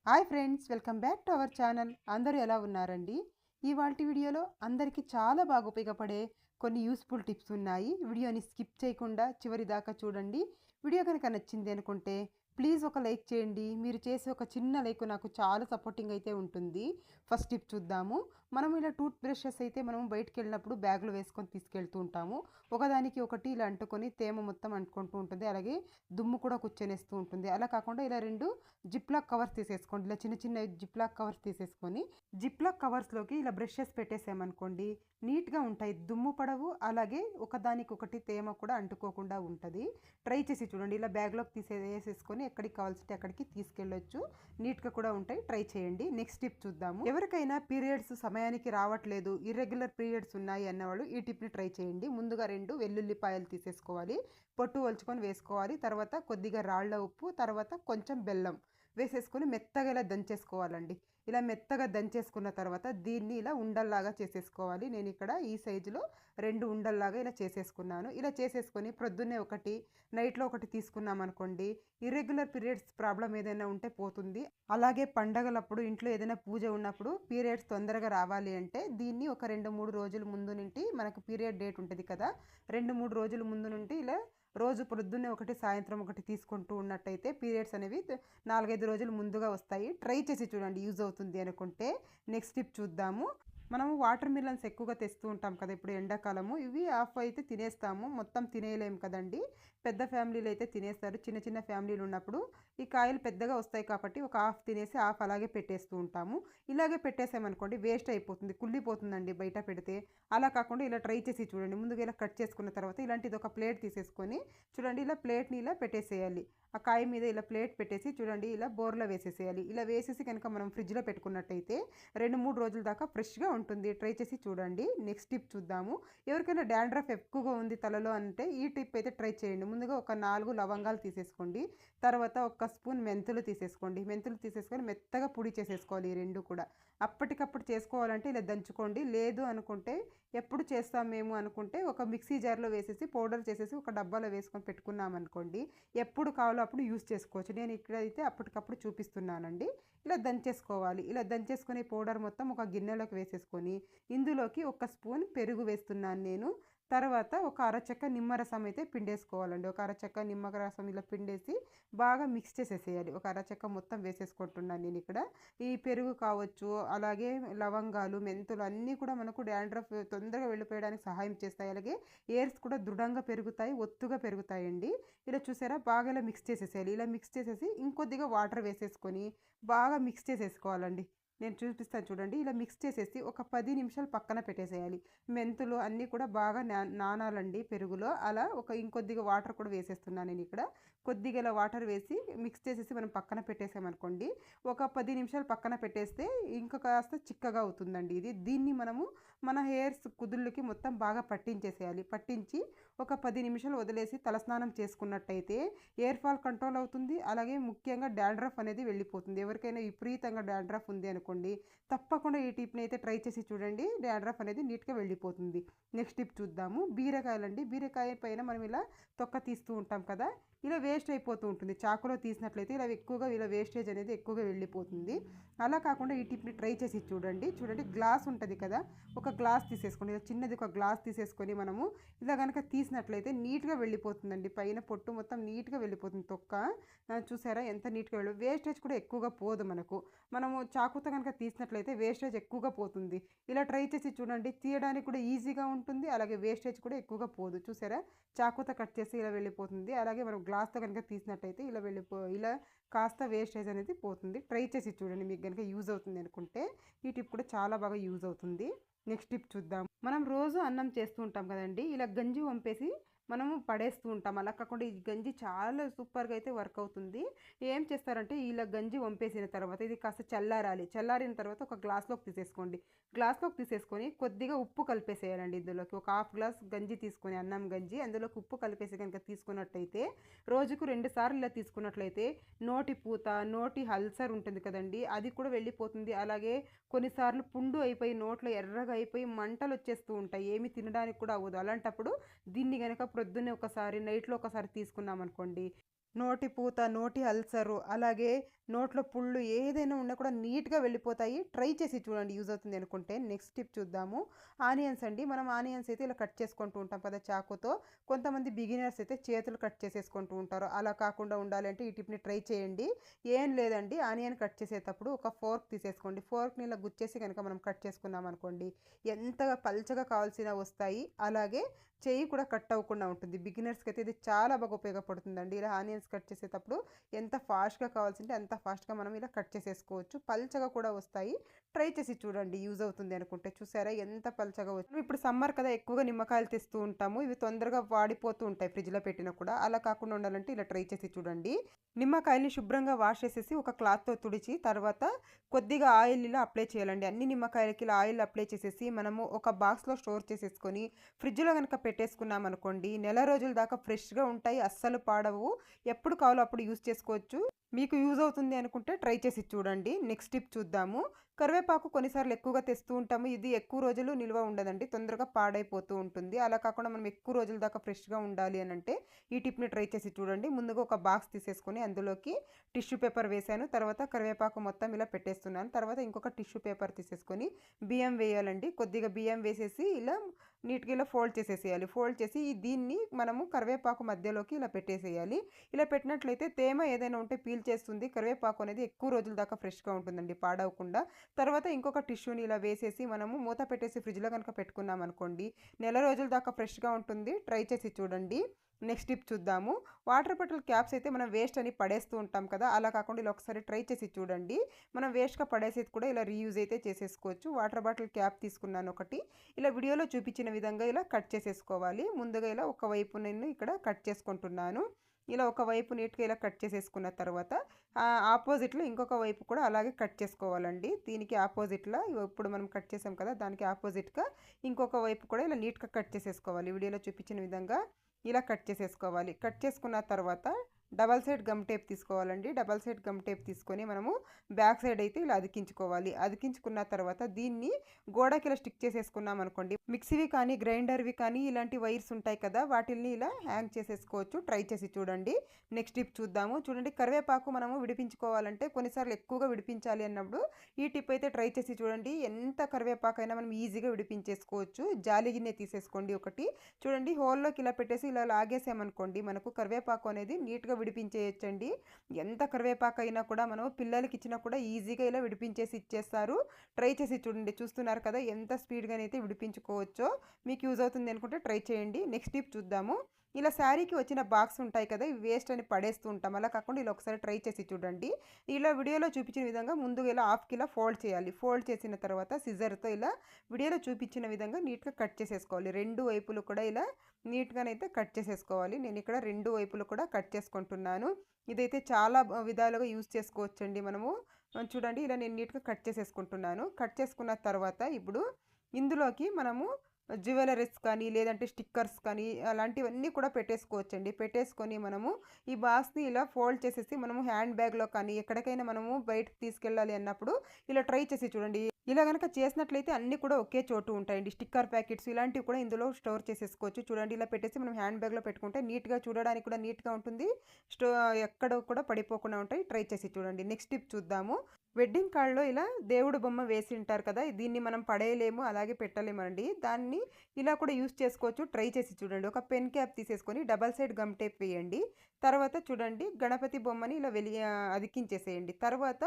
Hi friends, welcome back to our channel. అందరూ ఎలా ఉన్నారండి? ఇవాల్టి వీడియోలో అందరికీ చాలా బాగా ఉపయోగపడే కొన్ని యూస్ఫుల్ టిప్స్ ఉన్నాయి. వీడియోని స్కిప్ చేయకుండా చివరి దాకా చూడండి. వీడియో కనుక నచ్చింది అనుకుంటే ప్లీజ్ ఒక లైక్ చేయండి. మీరు చేసే ఒక చిన్న లైక్ నాకు చాలా సపోర్టింగ్ అయితే ఉంటుంది. ఫస్ట్ టిప్ చూద్దాము. మనం ఇలా టూత్ బ్రషెస్ అయితే మనం బయటికి వెళ్ళినప్పుడు బ్యాగ్లో వేసుకొని తీసుకెళ్తూ ఉంటాము. ఒకదానికి ఒకటి ఇలా అంటుకొని తేమ మొత్తం అంటుకుంటూ ఉంటుంది. అలాగే దుమ్ము కూడా కూర్చొనేస్తూ ఉంటుంది. అలా కాకుండా ఇలా రెండు జిప్లాక్ కవర్స్ తీసేసుకోండి. ఇలా చిన్న చిన్న జిప్లాక్ కవర్స్ తీసేసుకొని జిప్లాక్ కవర్స్లోకి ఇలా బ్రషెస్ పెట్టేసామనుకోండి, నీట్గా ఉంటాయి. దుమ్ము పడవు, అలాగే ఒకదానికొకటి తేమ కూడా అంటుకోకుండా ఉంటుంది. ట్రై చేసి చూడండి. ఇలా బ్యాగ్లోకి వేసేసుకొని ఎక్కడికి కావాల్సింటే అక్కడికి తీసుకెళ్ళొచ్చు. నీట్గా కూడా ఉంటాయి. ట్రై చేయండి. నెక్స్ట్ టిప్ చూద్దాము. ఎవరికైనా పీరియడ్స్ సమయానికి రావట్లేదు, ఇర్రెగ్యులర్ పీరియడ్స్ ఉన్నాయి అన్నవాళ్ళు ఈ టిప్ని ట్రై చేయండి. ముందుగా 2 వెల్లుల్లిపాయలు తీసేసుకోవాలి. పొట్టు ఒలుచుకొని వేసుకోవాలి. తర్వాత కొద్దిగా రాళ్ళ ఉప్పు, తర్వాత కొంచెం బెల్లం వేసేసుకొని మెత్తగా ఇలా దంచేసుకోవాలండి. ఇలా మెత్తగా దంచేసుకున్న తర్వాత దీన్ని ఇలా ఉండల్లాగా చేసేసుకోవాలి. నేను ఇక్కడ ఈ సైజులో 2 ఉండల్లాగా ఇలా చేసేసుకున్నాను. ఇలా చేసేసుకొని ప్రొద్దున్నే ఒకటి, నైట్లో ఒకటి తీసుకున్నాం అనుకోండి, ఇర్రెగ్యులర్ పీరియడ్స్ ప్రాబ్లం ఏదైనా ఉంటే పోతుంది. అలాగే పండగలప్పుడు ఇంట్లో ఏదైనా పూజ ఉన్నప్పుడు పీరియడ్స్ తొందరగా రావాలి అంటే దీన్ని ఒక 2-3 రోజుల ముందు నుండి, మనకు పీరియడ్ డేట్ ఉంటుంది కదా, 2-3 రోజుల ముందు నుండి ఇలా రోజు పొద్దున్నే ఒకటి, సాయంత్రం ఒకటి తీసుకుంటూ ఉన్నట్టయితే పీరియడ్స్ అనేవి 4-5 రోజులు ముందుగా వస్తాయి. ట్రై చేసి చూడండి, యూజ్ అవుతుంది అనుకుంటే. నెక్స్ట్ టిప్ చూద్దాము. మనము వాటర్ మిలన్స్ ఎక్కువగా తెస్తూ ఉంటాం కదా ఇప్పుడు ఎండాకాలము. ఇవి హాఫ్ అయితే తినేస్తాము, మొత్తం తినేయలేము కదండి. పెద్ద ఫ్యామిలీలు అయితే తినేస్తారు. చిన్న చిన్న ఫ్యామిలీలు ఉన్నప్పుడు ఈ కాయలు పెద్దగా వస్తాయి కాబట్టి ఒక హాఫ్ తినేసి హాఫ్ అలాగే పెట్టేస్తూ ఉంటాము. ఇలాగే పెట్టేసామనుకోండి వేస్ట్ అయిపోతుంది, కుళ్ళిపోతుందండి బయట పెడితే. అలా కాకుండా ఇలా ట్రై చేసి చూడండి. ముందుగా ఇలా కట్ చేసుకున్న తర్వాత ఇలాంటిది ఒక ప్లేట్ తీసేసుకొని చూడండి, ఇలా ప్లేట్ని ఇలా పెట్టేసేయాలి. ఆ కాయ మీద ఇలా ప్లేట్ పెట్టేసి చూడండి, ఇలా బోర్లో వేసేసేయాలి. ఇలా వేసేసి కనుక మనం ఫ్రిడ్జ్లో పెట్టుకున్నట్టయితే 2-3 రోజుల దాకా ఫ్రెష్గా ఉంటుంది. ట్రై చేసి చూడండి. నెక్స్ట్ టిప్ చూద్దాము. ఎవరికైనా డాండ్రఫ్ ఎక్కువగా ఉంది తలలో అంటే ఈ టిప్ అయితే ట్రై చేయండి. ముందుగా ఒక 4 లవంగాలు తీసేసుకోండి. తర్వాత ఒక స్పూన్ మెంతులు తీసేసుకోండి. మెంతులు తీసేసుకొని మెత్తగా పొడి చేసేసుకోవాలి. ఈ రెండు కూడా అప్పటికప్పుడు చేసుకోవాలంటే ఇలా దంచుకోండి. లేదు అనుకుంటే ఎప్పుడు చేస్తాం మేము అనుకుంటే ఒక మిక్సీ జార్లో వేసేసి పౌడర్ చేసేసి ఒక డబ్బాలో వేసుకొని పెట్టుకున్నాం అనుకోండి, ఎప్పుడు కావాలో అప్పుడు యూస్ చేసుకోవచ్చు. నేను ఇక్కడైతే అప్పటికప్పుడు చూపిస్తున్నానండి. ఇలా దంచేసుకోవాలి. ఇలా దంచేసుకునే పౌడర్ మొత్తం ఒక గిన్నెలోకి వేసేసుకొని ఇందులోకి ఒక స్పూన్ పెరుగు వేస్తున్నాను నేను. తర్వాత ఒక అరచెక్క నిమ్మరసం అయితే పిండేసుకోవాలండి. ఒక అరచెక్క నిమ్మరసం ఇలా పిండేసి బాగా మిక్స్ చేసేసేయాలి. ఒక అరచెక్క మొత్తం వేసేసుకుంటున్నాను నేను ఇక్కడ. ఈ పెరుగు కావచ్చు, అలాగే లవంగాలు, మెంతులు అన్నీ కూడా మనకు డాండ్రఫ్ తొందరగా వెళ్ళిపోయడానికి సహాయం చేస్తాయి. అలాగే ఎయిర్స్ కూడా దృఢంగా పెరుగుతాయి, ఒత్తుగా పెరుగుతాయండి. ఇలా చూసారా, బాగా ఇలా మిక్స్ చేసేసేయాలి. ఇలా మిక్స్ చేసేసి ఇంకొద్దిగా వాటర్ వేసేసుకొని బాగా మిక్స్ చేసేసుకోవాలండి. నేను చూపిస్తాను చూడండి. ఇలా మిక్స్ చేసేసి ఒక 10 నిమిషాలు పక్కన పెట్టేసేయాలి. మెంతులు అన్నీ కూడా బాగా నానాలండి పెరుగులో. అలా ఇంకొద్దిగా వాటర్ కూడా వేసేస్తున్నాను నేను ఇక్కడ. కొద్దిగా ఇలా వాటర్ వేసి మిక్స్ చేసేసి మనం పక్కన పెట్టేసామనుకోండి, ఒక 10 నిమిషాలు పక్కన పెట్టేస్తే ఇంకా కాస్త చిక్కగా అవుతుందండి ఇది. దీన్ని మనము మన హెయిర్స్ కుదుళ్ళకి మొత్తం బాగా పట్టించేసేయాలి. పట్టించి ఒక 10 నిమిషాలు వదిలేసి తలస్నానం చేసుకున్నట్టయితే ఎయిర్ ఫాల్ కంట్రోల్ అవుతుంది. అలాగే ముఖ్యంగా డాండ్రఫ్ అనేది వెళ్ళిపోతుంది. ఎవరికైనా విపరీతంగా డాండ్రఫ్ ఉంది అనుకోండి, తప్పకుండా ఈ టిప్ని అయితే ట్రై చేసి చూడండి. డాండ్రఫ్ అనేది నీట్గా వెళ్ళిపోతుంది. నెక్స్ట్ టిప్ చూద్దాము. బీరకాయలండి. బీరకాయ పైన మనం ఇలా తొక్క తీస్తూ ఉంటాం కదా, ఇలా వేస్ట్ అయిపోతూ ఉంటుంది. చాకులో తీసినట్లయితే ఇలా వేస్టేజ్ అనేది ఎక్కువగా వెళ్ళిపోతుంది. అలా కాకుండా ఈ టిప్ని ట్రై చేసి చూడండి. చూడండి, గ్లాస్ ఉంటుంది కదా, ఒక గ్లాస్ తీసేసుకోండి. ఇలా చిన్నది ఒక గ్లాస్ తీసేసుకొని మనము ఇలా కనుక తీసినట్లయితే నీట్గా వెళ్ళిపోతుందండి. పైన పొట్టు మొత్తం నీట్గా వెళ్ళిపోతుంది తొక్క. చూసారా ఎంత నీట్గా వేస్టేజ్ కూడా ఎక్కువగా పోదు మనకు. మనము చాకుతో కనుక తీసినట్లయితే వేస్టేజ్ ఎక్కువగా పోతుంది. ఇలా ట్రై చేసి చూడండి. తీయడానికి కూడా ఈజీగా ఉంటుంది, అలాగే వేస్టేజ్ కూడా ఎక్కువగా పోదు. చూసారా, చాకుతో కట్ చేసి ఇలా వెళ్ళిపోతుంది. అలాగే మనం గ్లాస్తో కనుక తీసినట్టయితే ఇలా కాస్త వేస్టేజ్ అనేది పోతుంది. ట్రై చేసి చూడండి, మీకు కనుక యూజ్ అవుతుంది అనుకుంటే. ఈ టిప్ కూడా చాలా బాగా యూజ్ అవుతుంది. నెక్స్ట్ టిప్ చూద్దాం. మనం రోజు అన్నం చేస్తూ ఉంటాం కదండి, ఇలా గంజి వంపేసి మనము పడేస్తూ ఉంటాం. అలా కాకుండా ఈ గంజి చాలా సూపర్గా అయితే వర్క్ అవుతుంది. ఏం చేస్తారంటే ఇలా గంజి వంపేసిన తర్వాత ఇది కాస్త చల్లారాలి. చల్లారిన తర్వాత ఒక గ్లాస్లోకి తీసేసుకోండి. గ్లాస్లోకి తీసేసుకొని కొద్దిగా ఉప్పు కలిపేసేయాలండి. ఇందులోకి ఒక హాఫ్ గ్లాస్ గంజి తీసుకొని, అన్నం గంజి, అందులోకి ఉప్పు కలిపేసి కనుక తీసుకున్నట్టయితే రోజుకు 2 సార్లు ఇలా తీసుకున్నట్లయితే నోటి పూత, నోటి అల్సర్ ఉంటుంది కదండి, అది కూడా వెళ్ళిపోతుంది. అలాగే కొన్నిసార్లు పుండు అయిపోయి నోట్లో ఎర్రగా అయిపోయి మంటలు వచ్చేస్తూ ఉంటాయి, ఏమి తినడానికి కూడా అవ్వదు. అలాంటప్పుడు దీన్ని కనుక ప్రొద్దున్నే ఒకసారి, నైట్లో ఒకసారి తీసుకున్నాం అనుకోండి, నోటి పూత, నోటి అల్సరు, అలాగే నోట్లో పుళ్ళు ఏదైనా ఉన్నా కూడా నీట్‌గా వెళ్ళిపోతాయి. ట్రై చేసి చూడండి యూజ్ అవుతుంది అనుకుంటే. నెక్స్ట్ టిప్ చూద్దాము. ఆనియన్స్ అండి. మనం ఆనియన్స్ అయితే ఇలా కట్ చేసుకుంటూ ఉంటాం కదా చాకుతో. కొంతమంది బిగినర్స్ అయితే చేతులు కట్ చేసేసుకుంటూ ఉంటారు. అలా కాకుండా ఉండాలంటే ఈ టిప్‌ని ట్రై చేయండి. ఏం లేదండి, ఆనియన్ కట్ చేసేటప్పుడు ఒక ఫోర్క్ తీసేసుకోండి. ఫోర్క్‌ని ఇలా గుచ్చేసి గనుక మనం కట్ చేసుకున్నామనుకోండి, ఎంతగా పల్చగా కావాల్సినా వస్తాయి. అలాగే చెయ్యి కూడా కట్ అవ్వకుండా ఉంటుంది. బిగినర్స్‌కి అయితే ఇది చాలా బాగా ఉపయోగపడుతుందండి. ఇలా ఆనియన్స్ కట్ చేసేటప్పుడు ఎంత ఫాస్ట్‌గా కావాల్సింటే అంత ఫాస్ట్‌గా మనం ఇలా కట్ చేసేసుకోవచ్చు. పల్చగా కూడా వస్తాయి. ట్రై చేసి చూడండి యూజ్ అవుతుంది అనుకుంటే. చూసారా ఎంత పల్చగా వచ్చాయో. ఇప్పుడు సమ్మర్ కదా, ఎక్కువగా నిమ్మకాయలు తెస్తూ ఉంటాము. ఇవి తొందరగా వాడిపోతూ ఉంటాయి ఫ్రిడ్జ్‌లో పెట్టినా కూడా. అలా కాకుండా ఉండాలంటే ఇలా ట్రై చేసి చూడండి. నిమ్మకాయల్ని శుభ్రంగా వాష్ చేసేసి ఒక క్లాత్‌తో తుడిచి తర్వాత కొద్దిగా ఆయిల్ ఇలా అప్లై చేయాలండి. అన్ని నిమ్మకాయలకి ఇలా ఆయిల్ అప్లై చేసేసి మనము ఒక బాక్స్‌లో స్టోర్ చేసేసుకొని ఫ్రిడ్జ్‌లో గనక పెట్టేసుకున్నామనుకోండి, నెల రోజుల దాకా ఫ్రెష్‌గా ఉంటాయి. అస్సలు పాడవు. ఎప్పుడు కావాలో అప్పుడు యూజ్ చేసుకోవచ్చు. మీకు యూజ్ అవుతుంది అనుకుంటే ట్రై చేసి చూడండి. నెక్స్ట్ టిప్ చూద్దాము. కరివేపాకు కొన్నిసార్లు ఎక్కువగా తెస్తూ ఉంటాము. ఇది ఎక్కువ రోజులు నిల్వ ఉండదండి. తొందరగా పాడైపోతూ ఉంటుంది. అలా కాకుండా మనం ఎక్కువ రోజుల దాకా ఫ్రెష్‌గా ఉండాలి అనంటే ఈ టిప్‌ని ట్రై చేసి చూడండి. ముందుగా ఒక బాక్స్ తీసేసుకొని అందులోకి టిష్యూ పేపర్ వేశాను. తర్వాత కరివేపాకు మొత్తం ఇలా పెట్టేస్తున్నాను. తర్వాత ఇంకొక టిష్యూ పేపర్ తీసేసుకొని బియ్యం వేయాలండి. కొద్దిగా బియ్యం వేసేసి ఇలా నీట్‌గా ఇలా ఫోల్డ్ చేసేసేయాలి. ఫోల్డ్ చేసి దీన్ని మనము కరివేపాకు మధ్యలోకి ఇలా పెట్టేసేయాలి. ఇలా పెట్టినట్లయితే తేమ ఏదైనా ఉంటే పీల్చేస్తుంది. కరివేపాకు అనేది ఎక్కువ రోజుల దాకా ఫ్రెష్‌గా ఉంటుందండి, పాడవకుండా. తర్వాత ఇంకొక టిష్యూని ఇలా వేసేసి మనము మూత పెట్టేసి ఫ్రిడ్జ్‌లో గనుక పెట్టుకున్నామనుకోండి, నెల రోజుల దాకా ఫ్రెష్‌గా ఉంటుంది. ట్రై చేసి చూడండి. నెక్స్ట్ టిప్ చూద్దాము. వాటర్ బాటిల్ క్యాప్స్ అయితే మనం వేస్ట్ అని పడేస్తూ ఉంటాం కదా, అలా కాకుండా ఇలా ఒకసారి ట్రై చేసి చూడండి. మనం వేస్ట్‌గా పడేసేది కూడా ఇలా రీయూజ్ అయితే చేసేసుకోవచ్చు. వాటర్ బాటిల్ క్యాప్ తీసుకున్నాను ఒకటి. ఇలా వీడియోలో చూపించిన విధంగా ఇలా కట్ చేసేసుకోవాలి. ముందుగా ఇలా ఒకవైపు నేను ఇక్కడ కట్ చేసుకుంటున్నాను. ఇలా ఒకవైపు నీట్‌గా ఇలా కట్ చేసేసుకున్న తర్వాత ఆపోజిట్‌లో ఇంకొక వైపు కూడా అలాగే కట్ చేసుకోవాలండి. దీనికి ఆపోజిట్‌లా ఇప్పుడు మనం కట్ చేసాం కదా, దానికి ఆపోజిట్‌గా ఇంకొక వైపు కూడా ఇలా నీట్‌గా కట్ చేసేసుకోవాలి. వీడియోలో చూపించిన విధంగా ఇలా కట్ చేసేసుకోవాలి. కట్ చేసుకున్న తర్వాత డబల్ సైడ్ గమ్ టేప్ తీసుకోవాలండి. డబల్ సైడ్ గమ్ టేప్ తీసుకొని మనము బ్యాక్ సైడ్ అయితే ఇలా అతికించుకోవాలి. అతికించుకున్న తర్వాత దీన్ని గోడకి ఇలా స్టిక్ చేసేసుకున్నాం అనుకోండి, మిక్సీవి కానీ గ్రైండర్వి కానీ ఇలాంటి వైర్స్ ఉంటాయి కదా, వాటిల్ని ఇలా హ్యాంగ్ చేసేసుకోవచ్చు. ట్రై చేసి చూడండి. నెక్స్ట్ టిప్ చూద్దాము. చూడండి, కరివేపాకు మనము విడిపించుకోవాలంటే కొన్నిసార్లు ఎక్కువగా విడిపించాలి అన్నప్పుడు ఈ టిప్ అయితే ట్రై చేసి చూడండి. ఎంత కరివేపాకైనా మనం ఈజీగా విడిపించేసుకోవచ్చు. జాలి గిన్నె తీసేసుకోండి ఒకటి. చూడండి, హోల్లోకి ఇలా పెట్టేసి ఇలా లాగేసామనుకోండి, మనకు కరివేపాకు అనేది నీట్‌గా విడిపించేయచ్చండి. ఎంత కరివేపాకు అయినా కూడా మనం పిల్లలకి ఇచ్చినా కూడా ఈజీగా ఇలా విడిపించేసి ఇచ్చేస్తారు. ట్రై చేసి చూడండి. చూస్తున్నారు కదా ఎంత స్పీడ్‌గానైతే విడిపించుకోవచ్చో. మీకు యూజ్ అవుతుంది అనుకుంటే ట్రై చేయండి. నెక్స్ట్ టిప్ చూద్దాము. ఇలా శారీకి వచ్చిన బాక్స్ ఉంటాయి కదా, ఇవి వేస్ట్ అని పడేస్తూ ఉంటాం. అలా కాకుండా ఇలా ఒకసారి ట్రై చేసి చూడండి. ఇలా వీడియోలో చూపించిన విధంగా ముందుగా ఇలా హాఫ్‌కి ఇలా ఫోల్డ్ చేయాలి. ఫోల్డ్ చేసిన తర్వాత సిజర్‌తో ఇలా వీడియోలో చూపించిన విధంగా నీట్‌గా కట్ చేసేసుకోవాలి. రెండు వైపులు కూడా ఇలా నీట్‌గానైతే కట్ చేసేసుకోవాలి. నేను ఇక్కడ రెండు వైపులు కూడా కట్ చేసుకుంటున్నాను. ఇదైతే చాలా విధాలుగా యూజ్ చేసుకోవచ్చండి మనము. చూడండి, ఇలా నేను నీట్‌గా కట్ చేసేసుకుంటున్నాను. కట్ చేసుకున్న తర్వాత ఇప్పుడు ఇందులోకి మనము జ్యువెలరీస్ కానీ లేదంటే స్టిక్కర్స్ కానీ అలాంటివన్నీ కూడా పెట్టేసుకోవచ్చండి. పెట్టేసుకొని మనము ఈ బాక్స్‌ని ఇలా ఫోల్డ్ చేసేసి మనము హ్యాండ్ బ్యాగ్‌లో కానీ ఎక్కడికైనా మనము బయటకి తీసుకెళ్ళాలి అన్నప్పుడు ఇలా ట్రై చేసి చూడండి. ఇలా గనక చేసినట్లయితే అన్నీ కూడా ఒకే చోటు ఉంటాయండి. స్టిక్కర్ ప్యాకెట్స్ ఇలాంటివి కూడా ఇందులో స్టోర్ చేసేసుకోవచ్చు. చూడండి, ఇలా పెట్టేసి మనం హ్యాండ్ బ్యాగ్‌లో పెట్టుకుంటే నీట్‌గా, చూడడానికి కూడా నీట్‌గా ఉంటుంది. స్టో ఎక్కడ కూడా పడిపోకుండా ఉంటాయి. ట్రై చేసి చూడండి. నెక్స్ట్ టిప్ చూద్దాము. వెడ్డింగ్ కార్డ్‌లో ఇలా దేవుడు బొమ్మ వేసి ఉంటారు కదా, దీన్ని మనం పడేయలేము, అలాగే పెట్టలేమండి. దాన్ని ఇలా కూడా యూజ్ చేసుకోవచ్చు. ట్రై చేసి చూడండి. ఒక పెన్ క్యాప్ తీసేసుకొని డబల్ సైడ్ గమ్ టేప్ వేయండి. తర్వాత చూడండి, గణపతి బొమ్మని ఇలా అతికించేసేయండి. తర్వాత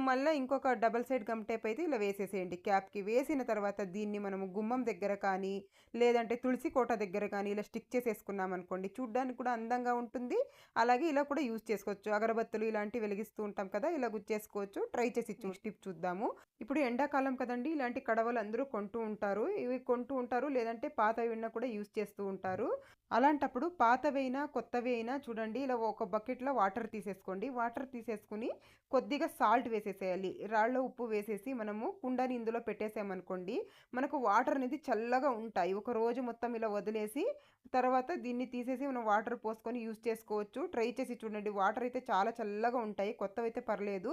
మళ్ళీ ఇంకొక డబల్ సైడ్ గమ్ టేప్ అయితే ఇలా వేసేసేయండి క్యాప్‌కి. వేసిన తర్వాత దీన్ని మనము గుమ్మం దగ్గర కానీ లేదంటే తులసి కోట దగ్గర కానీ ఇలా స్టిక్ చేసేసుకున్నాం అనుకోండి, చూడ్డానికి కూడా అందంగా ఉంటుంది. అలాగే ఇలా కూడా యూజ్ చేసుకోవచ్చు. అగరబత్తులు ఇలాంటివి వెలిగిస్తూ ఉంటాం కదా, ఇలా గుచ్చేసుకోవచ్చు. ట్రై చేసి టిప్ చూద్దాము. ఇప్పుడు ఎండాకాలం కదండి, ఇలాంటి కడవలు అందరూ కొంటూ ఉంటారు. ఇవి కొంటూ ఉంటారు, లేదంటే పాతవి ఉన్నా కూడా యూజ్ చేస్తూ ఉంటారు. అలాంటప్పుడు పాతవైనా కొత్తవి అయినా చూడండి, ఇలా ఒక బకెట్లో వాటర్ తీసేసుకోండి. వాటర్ తీసేసుకుని కొద్దిగా సాల్ట్ వేసేసేయాలి. రాళ్ళ ఉప్పు వేసేసి మనము కుండని ఇందులో పెట్టేసామనుకోండి, మనకు వాటర్ అనేది చల్లగా ఉంటాయి. ఒక రోజు మొత్తం ఇలా వదిలేసి తర్వాత దీన్ని తీసేసి మనం వాటర్ పోసుకొని యూజ్ చేసుకోవచ్చు. ట్రై చేసి చూడండి. వాటర్ అయితే చాలా చల్లగా ఉంటాయి. కొత్తవైతే పర్లేదు.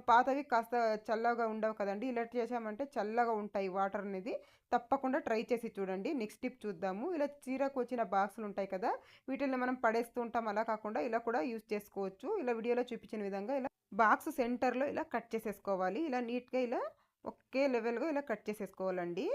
పాతవి కాస్త చల్లగా ఉండవు కదండీ! ఇలా చేశామంటే చల్లగా ఉంటాయి వాటర్ అనేది. తప్పకుండా ట్రై చేసి చూడండి. నెక్స్ట్ టిప్ చూద్దాము. ఇలా చీరకు వచ్చిన బాక్సులు ఉంటాయి కదా! వీటిల్ని మనం పడేస్తూ ఉంటాం. అలా కాకుండా ఇలా కూడా యూజ్ చేసుకోవచ్చు. ఇలా వీడియోలో చూపించిన విధంగా ఇలా బాక్స్ సెంటర్‌లో ఇలా కట్ చేసేసుకోవాలి. ఇలా నీట్‌గా ఇలా ఒకే లెవెల్‌గా ఇలా కట్ చేసేసుకోవాలండి.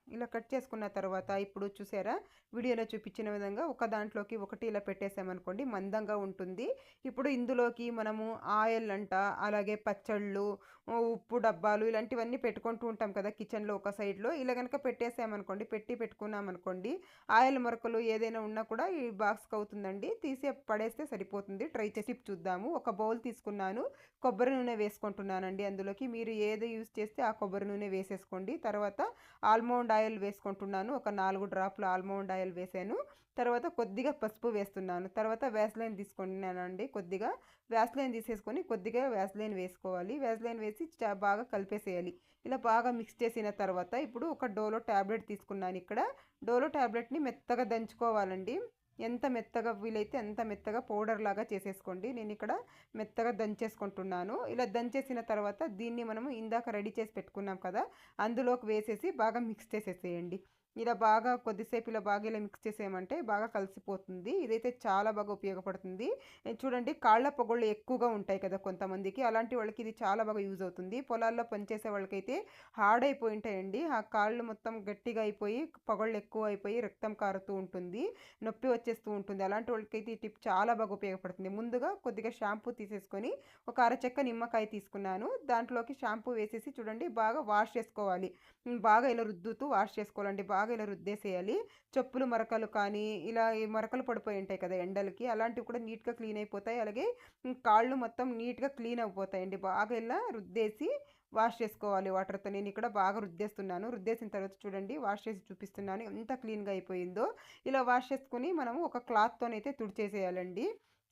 ఇలా కట్ చేసుకున్న తర్వాత ఇప్పుడు చూసారా వీడియోలో చూపించిన విధంగా ఒక దాంట్లోకి ఒకటి ఇలా పెట్టేసామనుకోండి మందంగా ఉంటుంది. ఇప్పుడు ఇందులోకి మనము ఆయిల్ అంట, అలాగే పచ్చళ్ళు, ఉప్పు డబ్బాలు ఇలాంటివన్నీ పెట్టుకుంటూ ఉంటాం కదా కిచెన్లో ఒక సైడ్లో. ఇలా కనుక పెట్టేసామనుకోండి, పెట్టుకున్నామనుకోండి, ఆయిల్ మరకలు ఏదైనా ఉన్నా కూడా ఈ బాక్స్కి అవుతుందండి. తీసి పడేస్తే సరిపోతుంది. ట్రై చేసి చూద్దాము. ఒక బౌల్ తీసుకున్నాను, కొబ్బరి నూనె వేసుకుంటున్నానండి అందులోకి. మీరు ఏది యూస్ చేస్తే ఆ కొబ్బరి నూనె వేసేసుకోండి. తర్వాత ఆల్మండ్ ఆయిల్ వేసుకుంటున్నాను. ఒక 4 డ్రాప్‌లు ఆల్మండ్ ఆయిల్ వేసాను. తర్వాత కొద్దిగా పసుపు వేస్తున్నాను. తర్వాత వ్యాస్‌లైన్ తీసుకున్నానండి కొద్దిగా. వ్యాస్‌లైన్ తీసేసుకొని కొద్దిగా వ్యాస్‌లైన్ వేసుకోవాలి. వ్యాస్‌లైన్ వేసి బాగా కలిపేసేయాలి. ఇలా బాగా మిక్స్ చేసిన తర్వాత ఇప్పుడు ఒక డోలో టాబ్లెట్ తీసుకున్నాను ఇక్కడ. డోలో టాబ్లెట్‌ని మెత్తగా దంచుకోవాలండి. ఎంత మెత్తగా వీలైతే అంత మెత్తగా పౌడర్ లాగా చేసేసుకోండి. నేను ఇక్కడ మెత్తగా దంచేసుకుంటున్నాను. ఇలా దంచేసిన తర్వాత దీన్ని మనము ఇందాక రెడీ చేసి పెట్టుకున్నాం కదా! అందులోకి వేసేసి బాగా మిక్స్ చేసేసేయండి. ఇలా బాగా కొద్దిసేపు ఇలా బాగా ఇలా మిక్స్ చేసేయమంటే బాగా కలిసిపోతుంది. ఇదైతే చాలా బాగా ఉపయోగపడుతుంది. చూడండి కాళ్ళ పొగళ్ళు ఎక్కువగా ఉంటాయి కదా కొంతమందికి. అలాంటి వాళ్ళకి ఇది చాలా బాగా యూజ్ అవుతుంది. పొలాల్లో పనిచేసే వాళ్ళకైతే హార్డ్ అయిపోయి ఉంటాయండి. ఆ కాళ్ళు మొత్తం గట్టిగా అయిపోయి, పొగళ్ళు ఎక్కువ అయిపోయి రక్తం కారుతూ ఉంటుంది. నొప్పి వచ్చేస్తూ ఉంటుంది. అలాంటి వాళ్ళకైతే ఈ టిప్ చాలా బాగా ఉపయోగపడుతుంది. ముందుగా కొద్దిగా షాంపూ తీసేసుకొని ఒక అరచెక్క నిమ్మకాయ తీసుకున్నాను. దాంట్లోకి షాంపూ వేసేసి చూడండి బాగా వాష్ చేసుకోవాలి. బాగా ఇలా రుద్దుతూ వాష్ చేసుకోవాలండి. బాగా ఇలా రుద్దేసేయాలి. చెప్పులు మరకలు కానీ ఇలా ఈ మరకలు పడిపోయి ఉంటాయి కదా ఎండలకి, అలాంటివి కూడా నీట్‌గా క్లీన్ అయిపోతాయి. అలాగే కాళ్ళు మొత్తం నీట్‌గా క్లీన్ అయిపోతాయండి. బాగా ఇలా రుద్దేసి వాష్ చేసుకోవాలి వాటర్‌తో. నేను ఇక్కడ బాగా రుద్దేస్తున్నాను. రుద్దేసిన తర్వాత చూడండి వాష్ చేసి చూపిస్తున్నాను ఎంత క్లీన్‌గా అయిపోయిందో. ఇలా వాష్ చేసుకొని మనము ఒక క్లాత్‌తోనైతే తుడిచేసేయాలండి.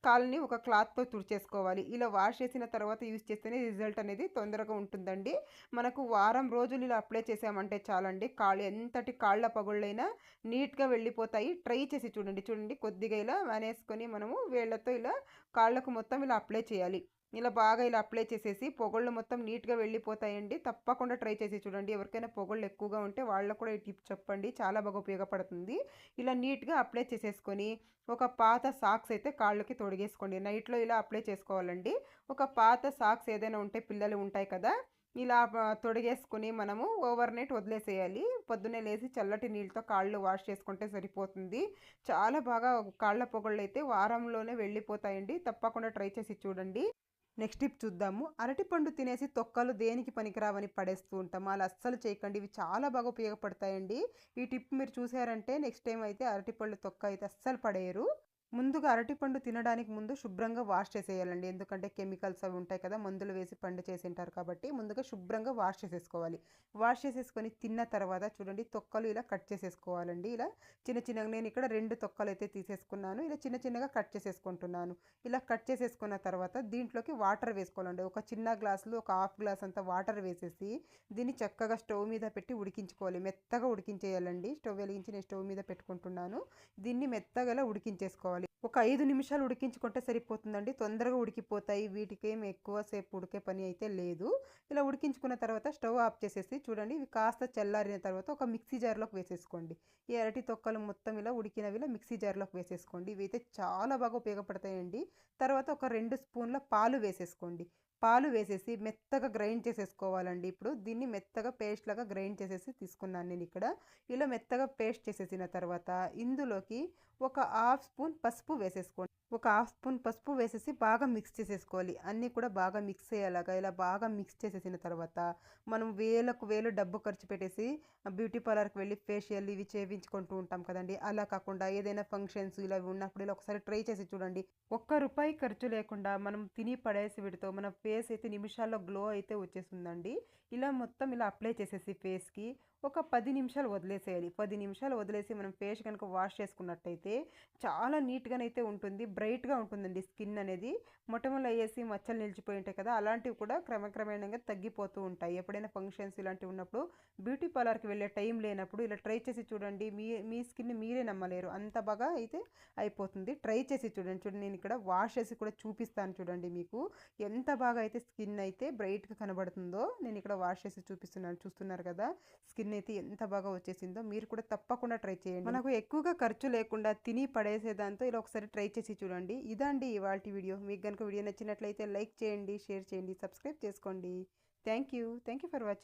కాళ్ళని ఒక క్లాత్‌తో తుడిచేసుకోవాలి. ఇలా వాష్ చేసిన తర్వాత యూజ్ చేస్తేనే రిజల్ట్ అనేది తొందరగా ఉంటుందండి. మనకు వారం రోజులు ఇలా అప్లై చేసామంటే చాలండి. ఎంతటి కాళ్ళ పగుళ్ళైనా నీట్‌గా వెళ్ళిపోతాయి. ట్రై చేసి చూడండి. చూడండి కొద్దిగా ఇలా అనేసుకొని మనము వేళ్ళతో ఇలా కాళ్ళకు మొత్తం ఇలా అప్లై చేయాలి. ఇలా బాగా ఇలా అప్లై చేసేసి పొగళ్ళు మొత్తం నీట్‌గా వెళ్ళిపోతాయండి. తప్పకుండా ట్రై చేసి చూడండి. ఎవరికైనా పొగళ్ళు ఎక్కువగా ఉంటే వాళ్ళకు కూడా ఈ టిప్ చెప్పండి. చాలా బాగా ఉపయోగపడుతుంది. ఇలా నీట్‌గా అప్లై చేసేసుకొని ఒక పాత సాక్స్ అయితే కాళ్ళకి తొడిగేసుకోండి. నైట్‌లో ఇలా అప్లై చేసుకోవాలండి. ఒక పాత సాక్స్ ఏదైనా ఉంటే పిల్లలు ఉంటాయి కదా! ఇలా తొడిగేసుకొని మనము ఓవర్ నైట్ వదిలేసేయాలి. పొద్దున్నే లేసి చల్లటి నీళ్ళతో కాళ్ళు వాష్ చేసుకుంటే సరిపోతుంది. చాలా బాగా కాళ్ళ పొగళ్ళైతే వారంలోనే వెళ్ళిపోతాయండి. తప్పకుండా ట్రై చేసి చూడండి. నెక్స్ట్ టిప్ చూద్దాము. అరటిపండు తినేసి తొక్కలు దేనికి పనికిరావని పడేస్తూ ఉంటాము. అలా అస్సలు చేయకండి. ఇవి చాలా బాగా ఉపయోగపడతాయండి. ఈ టిప్ మీరు చూసారంటే నెక్స్ట్ టైం అయితే అరటిపళ్ళు తొక్క అయితే అస్సలు పడేయరు. ముందుగా అరటిపండు తినడానికి ముందు శుభ్రంగా వాష్ చేసేయాలండి. ఎందుకంటే కెమికల్స్ అవి ఉంటాయి కదా! మందులు వేసి పండు చేసింటారు కాబట్టి ముందుగా శుభ్రంగా వాష్ చేసేసుకోవాలి. వాష్ చేసేసుకొని తిన్న తర్వాత చూడండి తొక్కలు ఇలా కట్ చేసేసుకోవాలండి. ఇలా చిన్న చిన్నగా నేను ఇక్కడ 2 తొక్కలైతే తీసేసుకున్నాను. ఇలా చిన్న చిన్నగా కట్ చేసేసుకుంటున్నాను. ఇలా కట్ చేసేసుకున్న తర్వాత దీంట్లోకి వాటర్ వేసుకోవాలండి. ఒక చిన్న గ్లాసులో ఒక హాఫ్ గ్లాస్ అంత వాటర్ వేసేసి దీన్ని చక్కగా స్టవ్ మీద పెట్టి ఉడికించుకోవాలి. మెత్తగా ఉడికించేయాలండి. స్టవ్ వెలిగించి నేను స్టవ్ మీద పెట్టుకుంటున్నాను. దీన్ని మెత్తగా ఇలా ఉడికించేసుకోవాలి. ఒక 5 నిమిషాలు ఉడికించుకుంటే సరిపోతుందండి. తొందరగా ఉడికిపోతాయి. వీటికేమి ఎక్కువ సేపు ఉడికే పని అయితే లేదు. ఇలా ఉడికించుకున్న తర్వాత స్టవ్ ఆఫ్ చేసేసి చూడండి ఇవి కాస్త చల్లారిన తర్వాత ఒక మిక్సీ జార్‌లోకి వేసేసుకోండి. ఈ అరటి తొక్కలు మొత్తం ఇలా ఉడికినవి ఇలా మిక్సీ జార్‌లోకి వేసేసుకోండి. ఇవైతే చాలా బాగా ఉపయోగపడతాయండి. తర్వాత ఒక 2 స్పూన్ల పాలు వేసేసుకోండి. పాలు వేసేసి మెత్తగా గ్రైండ్ చేసేసుకోవాలండి. ఇప్పుడు దీన్ని మెత్తగా పేస్ట్ లాగా గ్రైండ్ చేసేసి తీసుకున్నాను నేను ఇక్కడ. ఇలా మెత్తగా పేస్ట్ చేసేసిన తర్వాత ఇందులోకి ఒక హాఫ్ స్పూన్ పసుపు వేసేసుకోండి. ఒక హాఫ్ స్పూన్ పసుపు వేసేసి బాగా మిక్స్ చేసేసుకోవాలి. అన్నీ కూడా బాగా మిక్స్ అయ్యేలాగా ఇలా బాగా మిక్స్ చేసేసిన తర్వాత మనం వేలకు వేలు డబ్బు ఖర్చు పెట్టేసి బ్యూటీ పార్లర్‌కి వెళ్ళి ఫేషియల్ ఇవి చేయించుకుంటూ ఉంటాం కదండీ! అలా కాకుండా ఏదైనా ఫంక్షన్స్ ఇలా ఉన్నప్పుడు ఇలా ఒకసారి ట్రై చేసి చూడండి. ఒక్క రూపాయి ఖర్చు లేకుండా మనం తిని పడేసి వీటితో మన ఫేస్ అయితే నిమిషాల్లో గ్లో అయితే వచ్చేస్తుందండి. ఇలా మొత్తం ఇలా అప్లై చేసేసి ఫేస్‌కి ఒక 10 నిమిషాలు వదిలేసేయాలి. 10 నిమిషాలు వదిలేసి మనం ఫేస్ కనుక వాష్ చేసుకున్నట్టయితే చాలా నీట్‌గానైతే ఉంటుంది. బ్రైట్‌గా ఉంటుందండి స్కిన్ అనేది. మొటిమలు అయ్యేసి మచ్చలు నిలిచిపోయి ఉంటాయి కదా! అలాంటివి కూడా క్రమక్రమేణంగా తగ్గిపోతూ ఉంటాయి. ఎప్పుడైనా ఫంక్షన్స్ ఇలాంటివి ఉన్నప్పుడు బ్యూటీ పార్లర్‌కి వెళ్ళే టైం లేనప్పుడు ఇలా ట్రై చేసి చూడండి. మీ మీ స్కిన్ మీరే నమ్మలేరు. అంత బాగా అయితే అయిపోతుంది. ట్రై చేసి చూడండి. చూడండి నేను ఇక్కడ వాష్ చేసి కూడా చూపిస్తాను చూడండి మీకు. ఎంత బాగా అయితే స్కిన్ అయితే బ్రైట్‌గా కనబడుతుందో నేను ఇక్కడ వాష్ చేసి చూపిస్తున్నాను. చూస్తున్నారు కదా! స్కిన్ అయితే ఎంత బాగా వచ్చేసిందో మీరు కూడా తప్పకుండా ట్రై చేయండి. మనకు ఎక్కువగా ఖర్చు లేకుండా తిని పడేసేదాంతో ఇలా ఒకసారి ట్రై చేసి చూడండి. ఇదండి ఇవాల్టి వీడియో. మీకు గనుక వీడియో నచ్చినట్లయితే లైక్ చేయండి, షేర్ చేయండి, సబ్స్క్రైబ్ చేసుకోండి. Thank you for watching.